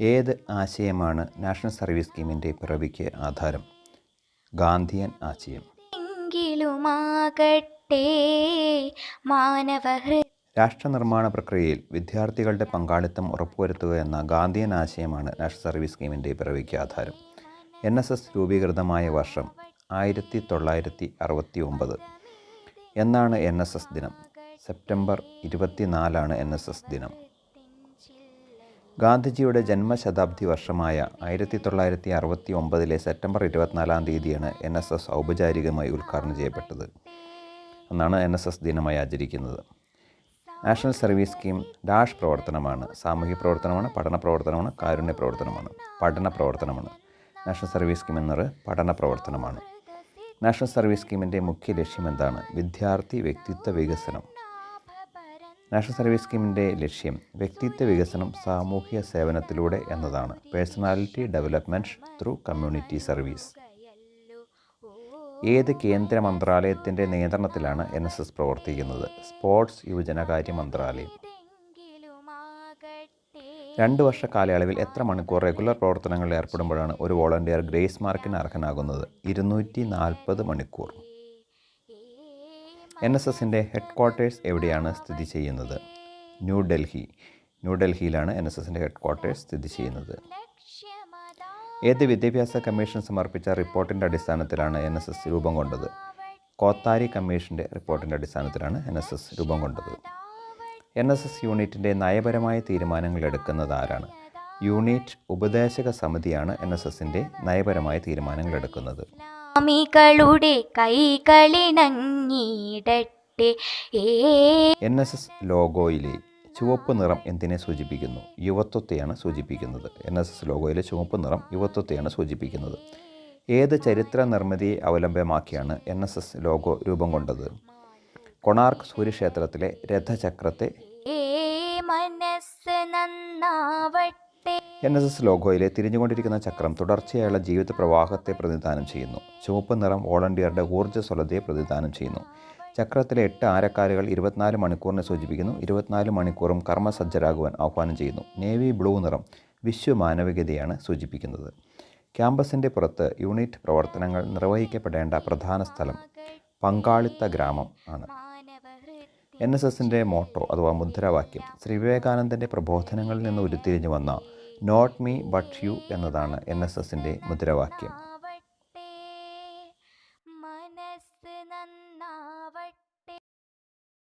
ഏത് ആശയമാണ് national service സ്കീമിൻ്റെ പിറവിക്ക് ആധാരം? ഗാന്ധിയൻ ആശയം. രാഷ്ട്രനിർമ്മാണ പ്രക്രിയയിൽ വിദ്യാർത്ഥികളുടെ പങ്കാളിത്തം ഉറപ്പുവരുത്തുക എന്ന ഗാന്ധിയൻ ആശയമാണ് നാഷണൽ സർവീസ് സ്കീമിൻ്റെ പിറവിക്ക് ആധാരം. NSS രൂപീകൃതമായ വർഷം 1969. എന്നാണ് NSS ദിനം? സെപ്റ്റംബർ 24 NSS ദിനം. ഗാന്ധിജിയുടെ ജന്മശതാബ്ദി വർഷമായ 1969 സെപ്റ്റംബർ 24 NSS ഔപചാരികമായി ഉദ്ഘാടനം ചെയ്യപ്പെട്ടത്. എന്നാണ് NSS ദിനമായി ആചരിക്കുന്നത്. നാഷണൽ സർവീസ് സ്കീം ഡാഷ് പ്രവർത്തനമാണ്. സാമൂഹ്യ പ്രവർത്തനമാണ്, പഠന പ്രവർത്തനമാണ്, കാരുണ്യ പ്രവർത്തനമാണ്. പഠന പ്രവർത്തനമാണ്. നാഷണൽ സർവീസ് സ്കീം എന്നത് പഠന പ്രവർത്തനമാണ്. നാഷണൽ സർവീസ് സ്കീമിൻ്റെ മുഖ്യ ലക്ഷ്യം എന്താണ്? വിദ്യാർത്ഥി വ്യക്തിത്വ വികസനം. നാഷണൽ സർവീസ് സ്കീമിൻ്റെ ലക്ഷ്യം വ്യക്തിത്വ വികസനം സാമൂഹ്യ സേവനത്തിലൂടെ എന്നതാണ്. Personality development through community service. ഏത് കേന്ദ്ര മന്ത്രാലയത്തിൻ്റെ നിയന്ത്രണത്തിലാണ് NSS പ്രവർത്തിക്കുന്നത്? സ്പോർട്സ് യുവജനകാര്യ മന്ത്രാലയം. 2 വർഷ കാലയളവിൽ എത്ര മണിക്കൂർ റെഗുലർ പ്രവർത്തനങ്ങളിൽ ഏർപ്പെടുമ്പോഴാണ് ഒരു വോളണ്ടിയർ ഗ്രേസ് മാർക്കിന് അർഹനാകുന്നത്? 240 മണിക്കൂർ. NSSൻ്റെ ഹെഡ് ക്വാർട്ടേഴ്സ് എവിടെയാണ് സ്ഥിതി ചെയ്യുന്നത്? ന്യൂഡൽഹി. ന്യൂഡൽഹിയിലാണ് NSSൻ്റെ ഹെഡ് ക്വാർട്ടേഴ്സ് സ്ഥിതി ചെയ്യുന്നത്. ഏത് വിദ്യാഭ്യാസ കമ്മീഷൻ സമർപ്പിച്ച റിപ്പോർട്ടിൻ്റെ അടിസ്ഥാനത്തിലാണ് NSS രൂപം കൊണ്ടത്? കോത്താരി കമ്മീഷൻ്റെ റിപ്പോർട്ടിൻ്റെ അടിസ്ഥാനത്തിലാണ് NSS രൂപം കൊണ്ടത്. NSS യൂണിറ്റിൻ്റെ നയപരമായ തീരുമാനങ്ങൾ എടുക്കുന്നത് ആരാണ്? യൂണിറ്റ് ഉപദേശക സമിതിയാണ് NSSൻ്റെ നയപരമായ തീരുമാനങ്ങൾ എടുക്കുന്നത്. NSS ലോഗോയിലെ ചുവപ്പ് നിറം എന്തിനെ സൂചിപ്പിക്കുന്നു? യുവത്വത്തെയാണ് സൂചിപ്പിക്കുന്നത്. NSS ലോഗോയിലെ ചുവപ്പ് നിറം യുവത്വത്തെയാണ് സൂചിപ്പിക്കുന്നത്. ഏത് ചരിത്ര നിർമ്മിതിയെ അവലംബമാക്കിയാണ് NSS ലോഗോ രൂപം കൊണ്ടത്? കൊണാർക്ക് സൂര്യക്ഷേത്രത്തിലെ രഥചക്രത്തെ. NSS ലോഗോയിലെ തിരിഞ്ഞുകൊണ്ടിരിക്കുന്ന ചക്രം തുടർച്ചയായുള്ള ജീവിത പ്രവാഹത്തെ പ്രതിനിധാനം ചെയ്യുന്നു. ചുവപ്പ് നിറം വോളണ്ടിയറുടെ ഊർജ്ജസ്വലതയെ പ്രതിനിധാനം ചെയ്യുന്നു. ചക്രത്തിലെ 8 ആരക്കാലുകൾ 24 മണിക്കൂറിനെ സൂചിപ്പിക്കുന്നു. 24 മണിക്കൂറും കർമ്മസജ്ജരാകുവാൻ ആഹ്വാനം ചെയ്യുന്നു. നേവി ബ്ലൂ നിറം വിശ്വമാനവികതയാണ് സൂചിപ്പിക്കുന്നത്. ക്യാമ്പസിൻ്റെ പുറത്ത് യൂണിറ്റ് പ്രവർത്തനങ്ങൾ നിർവഹിക്കപ്പെടേണ്ട പ്രധാന സ്ഥലം പങ്കാളിത്ത ഗ്രാമം ആണ്. NSSൻ്റെ മോട്ടോ അഥവാ മുദ്രാവാക്യം ശ്രീ വിവേകാനന്ദൻ്റെ പ്രബോധനങ്ങളിൽ നിന്ന് ഉരുത്തിരിഞ്ഞു വന്ന നോട്ട് മീ ബട്ട് യു എന്നതാണ് NSSൻ്റെ മുദ്രാവാക്യം.